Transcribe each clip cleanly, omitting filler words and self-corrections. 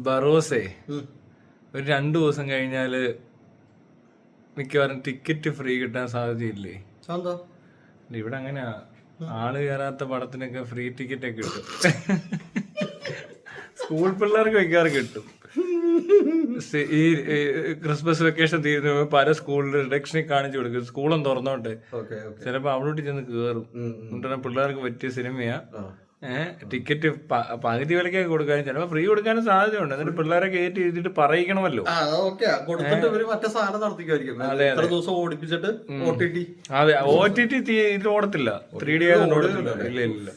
ബറോസേ ഒരു 2 ദിവസം കഴിഞ്ഞാല് മിക്കവാറും ടിക്കറ്റ് ഫ്രീ കിട്ടാൻ സാധ്യതയില്ലേ? ഇവിടെ അങ്ങനെയാ, ആള് കയറാത്ത പടത്തിനൊക്കെ ഫ്രീ ടിക്കറ്റ് ഒക്കെ കിട്ടും. സ്കൂൾ പിള്ളേർക്ക് മിക്കവാറും കിട്ടും. ഈ ക്രിസ്മസ് വെക്കേഷൻ തീരുന്ന പല സ്കൂളിൽ റിഡക്ഷനിൽ കാണിച്ചു കൊടുക്കും. സ്കൂളും തുറന്നോട്ടെ ചിലപ്പോ അവിടോട്ട് ചെന്ന് കേറും. എന്നിട്ട് പിള്ളേർക്ക് പറ്റിയ സിനിമയാ. ടിക്കറ്റ് പകുതി വിലക്കൊക്കെ കൊടുക്കാനും ചിലപ്പോ ഫ്രീ കൊടുക്കാനും സാധ്യതയുണ്ട്. എന്നിട്ട് പിള്ളേരെ കയറ്റി എഴുതിയിട്ട് പറയിക്കണമല്ലോ. അതെ, OTT ഇത് ഓടത്തില്ല, 3D ആയതുകൊണ്ട് ഓടത്തില്ല. ഇല്ല.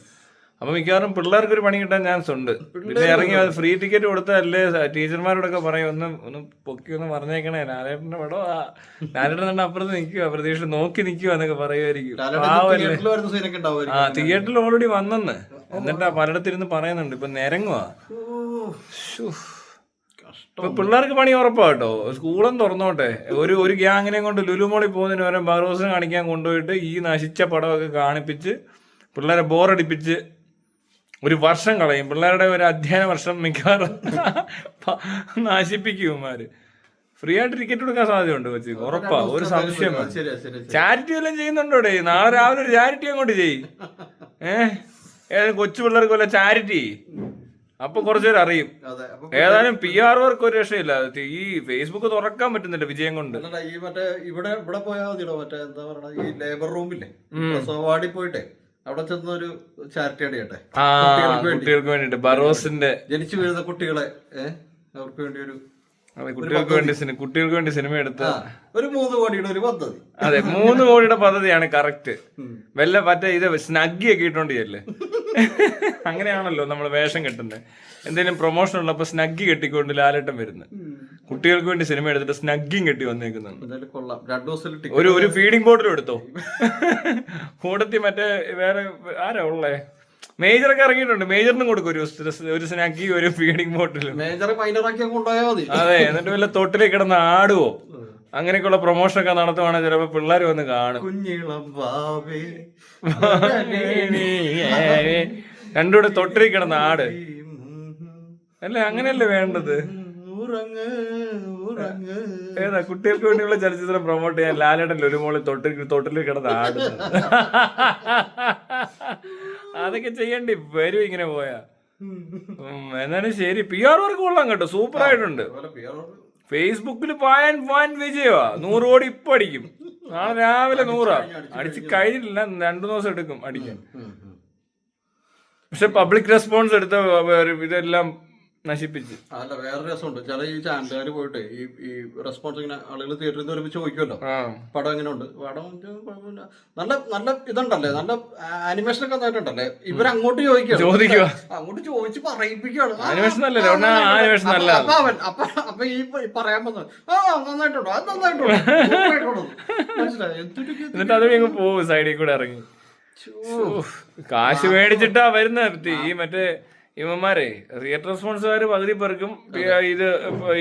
അപ്പൊ മിക്കവാറും പിള്ളേർക്ക് ഒരു പണി കിട്ടാൻ ചാൻസ് ഉണ്ട്. പിന്നെ ഇറങ്ങി ഫ്രീ ടിക്കറ്റ് കൊടുത്തല്ലേ ടീച്ചർമാരോടൊക്കെ പറയും, ഒന്ന് പൊക്കി ഒന്ന് പറഞ്ഞേക്കണേ, ലാലേട്ടന്റെ പടം, ലാലേട്ടൻ തന്നെ അപ്പുറത്ത് നിൽക്കുക, പ്രതീക്ഷ നോക്കി നിൽക്കുക എന്നൊക്കെ പറയുമായിരിക്കും. തിയേറ്ററിൽ ഓൾറെഡി വന്നെന്ന്, എന്നിട്ടാ പലയിടത്തിരുന്ന് പറയുന്നുണ്ട്. ഇപ്പൊ നിരങ്ങുവാ. ഇപ്പൊ പിള്ളേർക്ക് പണി ഉറപ്പാ കേട്ടോ. സ്കൂളും തുറന്നോട്ടെ, ഒരു ഗ്യാങ്ങിനെ കൊണ്ട് ലുലുമോളിൽ പോകുന്നതിന് വരെ ബറോസിനെ കാണിക്കാൻ കൊണ്ടുപോയിട്ട് ഈ നശിച്ച പടമൊക്കെ കാണിപ്പിച്ച് പിള്ളേരെ ബോറടിപ്പിച്ച് ഒരു വർഷം കളയും. പിള്ളേരുടെ ഒരു അധ്യയന വർഷം മിക്കവാറും നശിപ്പിക്കുമാര്. ഫ്രീ ആയിട്ട് ടിക്കറ്റ് കൊടുക്കാൻ സാധ്യതയുണ്ട് കൊച്ചി, ഉറപ്പാ, ഒരു സംശയം. ചാരിറ്റി എല്ലാം ചെയ്യുന്നുണ്ടോ? നാളെ രാവിലെ ഒരു ചാരിറ്റി അങ്ങോട്ട് ചെയ്യും. കൊച്ചു പിള്ളേർക്ക് വല്ല ചാരിറ്റി, അപ്പൊ കുറച്ചുപേർ അറിയും. ഏതായാലും PR വർക്ക് ഒരു രക്ഷയില്ല. ഈ ഫേസ്ബുക്ക് തുറക്കാൻ പറ്റുന്നില്ല വിജയം കൊണ്ട്. ഈ മറ്റേ ഇവിടെ പോയാൽ മതിയോ, മറ്റേ എന്താ പറയണ, ഈ ലേബർ റൂമില്ലേ, പ്രസവവാടി പോയിട്ടെ അവിടെ ചെന്ന ഒരു ചാരിറ്റി അടിയട്ടെ, കുട്ടികൾക്ക് വേണ്ടിട്ട്, ബറോസിന്റെ ജനിച്ചു വീഴുന്ന കുട്ടികളെ അവർക്ക് വേണ്ടി ഒരു കുട്ടികൾക്ക് വേണ്ടി സിനിമ എടുത്ത ഒരു 3 കോടിയുടെ ഒരു പദ്ധതി. അതെ, 3 കോടിയുടെ പദ്ധതിയാണ് കറക്റ്റ്. വല്ല മറ്റേ ഇത് സ്നഗ്ഗി ഒക്കെ ഇട്ടോണ്ടിയല്ലേ, അങ്ങനെയാണല്ലോ നമ്മൾ വേഷം കെട്ടുന്നത്. എന്തെങ്കിലും പ്രൊമോഷൻ ഉള്ളപ്പോ സ്നഗ്ഗി കെട്ടിക്കൊണ്ട് ലാലേട്ടൻ വരുന്നത്. കുട്ടികൾക്ക് വേണ്ടി സിനിമ എടുത്തിട്ട് സ്നഗ്ഗിയും കെട്ടി വന്നേക്കുന്നുണ്ട്. ഒരു ഫീഡിംഗ് ബോട്ടിലും എടുത്തോ. കൂടത്തി മറ്റേ വേറെ ആരാ ഉള്ളേ, മേജറൊക്കെ ഇറങ്ങിയിട്ടുണ്ട്. മേജറിനും കൊടുക്കും ഒരു സ്നാക്കി, ഒരു ഫീഡിംഗ് ബോട്ടിലും. അതെ, എന്നിട്ട് വല്ല തൊട്ടിലേക്ക് കിടന്ന് ആടുവോ, അങ്ങനെയൊക്കെയുള്ള പ്രൊമോഷൻ ഒക്കെ നടത്തുവാണെങ്കിൽ ചിലപ്പോ പിള്ളേർ വന്ന് കാണും. രണ്ടുകൂടെ തൊട്ടിലേക്ക് കിടന്ന് ആട് അല്ലേ, അങ്ങനെയല്ലേ വേണ്ടത്. ഏതാ കുട്ടികൾക്ക് വേണ്ടിയുള്ള ചലച്ചിത്രം പ്രൊമോട്ട് ചെയ്യാൻ ലാലേട്ടൻ ലുലുമോളിൽ തൊട്ടിൽ കിടന്ന് ആടുന്നത്? അതൊക്കെ ചെയ്യണ്ടി വരും ഇങ്ങനെ പോയാ. എന്നാലും ശരി, PR വർക്ക് കൊള്ളാം കേട്ടോ, സൂപ്പർ ആയിട്ടുണ്ട്. ഫേസ്ബുക്കിൽ പാൻ വിജയവാ. 100 കോടി ഇപ്പൊ അടിക്കും. നാളെ രാവിലെ 100 അടിച്ച് കഴിഞ്ഞിട്ടില്ല, 2 ദിവസം എടുക്കും അടിക്കാൻ. പക്ഷെ പബ്ലിക് റെസ്പോൺസ് എടുത്ത ഇതെല്ലാം നശിപ്പിച്ച്. അല്ല, വേറെ രസമുണ്ട്. ചില ഈ ചാനലുകാർ പോയിട്ട് ഈ റെസ്പോൺസ് ഇങ്ങനെ ആളുകൾ തിയേറ്ററിൽ നിന്ന് വരുമ്പോൾ ചോദിക്കുമല്ലോ, പടം എങ്ങനെ ഉണ്ട്, പടം കുഴപ്പമില്ല, നല്ല ഇതുണ്ടല്ലേ, നല്ല ആനിമേഷൻ ഒക്കെ നന്നായിട്ടുണ്ടല്ലേ, ഇവരങ്ങോട്ട് ചോദിക്കുക, അങ്ങോട്ട് ചോദിച്ച് പറയിപ്പിക്കുകയാണ്. അപ്പൊ ഈ പറയാൻ വന്നത് നന്നായിട്ടുണ്ടോ, അത് നന്നായിട്ടുണ്ടോ, മനസ്സിലായി. എന്നിട്ട് അത് പോകും, സൈഡിൽ കൂടെ ഇറങ്ങി കാശ് മേടിച്ചിട്ടാ വരുന്ന ഈ മറ്റേ ഇവന്മാരെ തിയേറ്റർ റെസ്പോൺസുകാർ പകുതി പേർക്കും ഇത്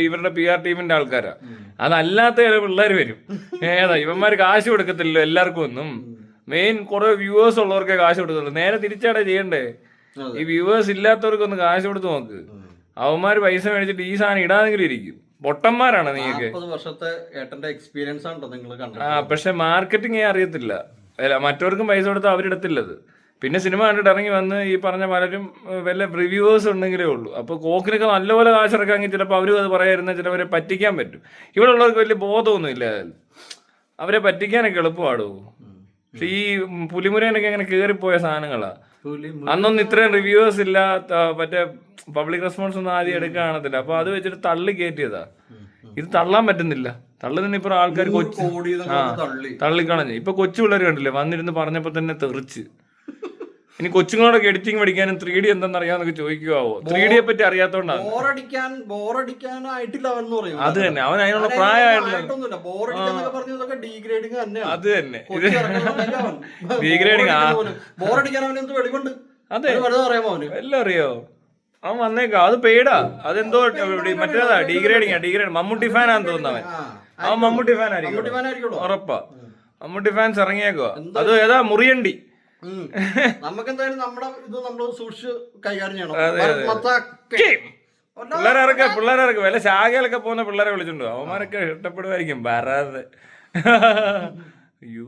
ഇവരുടെ PR ടീമിന്റെ ആൾക്കാരാ. അതല്ലാത്ത ചില പിള്ളേർ വരും. ഇവന്മാര് കാശ് കൊടുക്കത്തില്ലല്ലോ എല്ലാവർക്കും ഒന്നും. മെയിൻ കുറെ വ്യൂവേഴ്സ് ഉള്ളവർക്കേ കാശ് കൊടുക്കത്തുള്ളൂ. നേരെ തിരിച്ചാടെ ചെയ്യണ്ടേ. ഈ വ്യൂവേഴ്സ് ഇല്ലാത്തവർക്കൊന്ന് കാശ് കൊടുത്ത് നോക്ക്. അവന്മാര് പൈസ മേടിച്ചിട്ട് ഈ സാധനം ഇടാതെങ്കിലും ഇരിക്കും. പൊട്ടന്മാരാണ് നീയൊക്കെ. 40 വർഷത്തെ ഏട്ടന്റെ എക്സ്പീരിയൻസ് ആണോ നിങ്ങൾ കണ്ടത്? പക്ഷെ മാർക്കറ്റിംഗ് അറിയത്തില്ല. മറ്റവർക്കും പൈസ കൊടുത്താൽ അവരിടത്തില്ലത്. പിന്നെ സിനിമ കണ്ടിട്ട് ഇറങ്ങി വന്ന് ഈ പറഞ്ഞ പലരും വല്ല റിവ്യൂവേഴ്സ് ഉണ്ടെങ്കിലേ ഉള്ളൂ. അപ്പോൾ കോക്കിനൊക്കെ നല്ലപോലെ കാശിറക്കാമെങ്കിൽ ചിലപ്പോൾ അവരും അത് പറയാതിരുന്ന ചിലവരെ പറ്റിക്കാൻ പറ്റും. ഇവിടെ ഉള്ളവർക്ക് വലിയ ബോധമൊന്നും ഇല്ല, അവരെ പറ്റിക്കാനൊക്കെ എളുപ്പമാടൂ. പക്ഷെ ഈ പുലിമുരനൊക്കെ ഇങ്ങനെ കയറിപ്പോയ സാധനങ്ങളാ. അന്നൊന്നും ഇത്രയും റിവ്യൂവേഴ്സ് ഇല്ല, മറ്റേ പബ്ലിക് റെസ്പോൺസ് ഒന്നും ആദ്യം എടുക്കാൻ കാണത്തില്ല. അപ്പൊ അത് വെച്ചിട്ട് തള്ളി കയറ്റിയതാ. ഇത് തള്ളാൻ പറ്റുന്നില്ല. തള്ളുന്നതിന് ഇപ്പൊ ആൾക്കാർ തള്ളിക്കളഞ്ഞു. ഇപ്പൊ കൊച്ചു പിള്ളേർ കണ്ടില്ലേ, വന്നിരുന്ന് പറഞ്ഞപ്പോ തന്നെ തെറിച്ച്. ഇനി കൊച്ചുങ്ങളോടൊക്കെ എഡിറ്റിംഗ് പഠിക്കാനും 3D എന്താണെന്ന് അറിയാന്നൊക്കെ ചോദിക്കുവോ? 3D പറ്റി അറിയാത്തോണ്ടാണ്. അത് തന്നെ, അവൻ അതിനുള്ള പ്രായമായിട്ടില്ല. അത് തന്നെ ഡീഗ്രേഡിങ്. അതെ, എല്ലാം അറിയോ. അവൻ വന്നേക്കാം, അത് പെയ്ഡാ. അതെന്തോ മറ്റേതാ, ഡീഗ്രേഡിങ്. മമ്മൂട്ടി ഫാൻ ആണെന്ന് തോന്നുന്നു അവൻ മമ്മൂട്ടി ഫാൻ ആയിരിക്കും, ഉറപ്പാ. മമ്മൂട്ടി ഫാൻസ് ഇറങ്ങിയേക്കോ. അത് ഏതാ, മുറിയണ്ടി. നമുക്ക് എന്തായാലും നമ്മുടെ ഇത് നമ്മൾ സൂക്ഷിച്ച് കൈകാര്യം ചെയ്യണം. പിള്ളേരൊക്കെ വല്ല ശാഖയിലൊക്കെ പോകുന്ന പിള്ളേരെ വിളിച്ചിട്ടുണ്ടോ? അവന്മാരൊക്കെ ഇഷ്ടപ്പെടുമായിരിക്കും വരാതെ. അയ്യോ.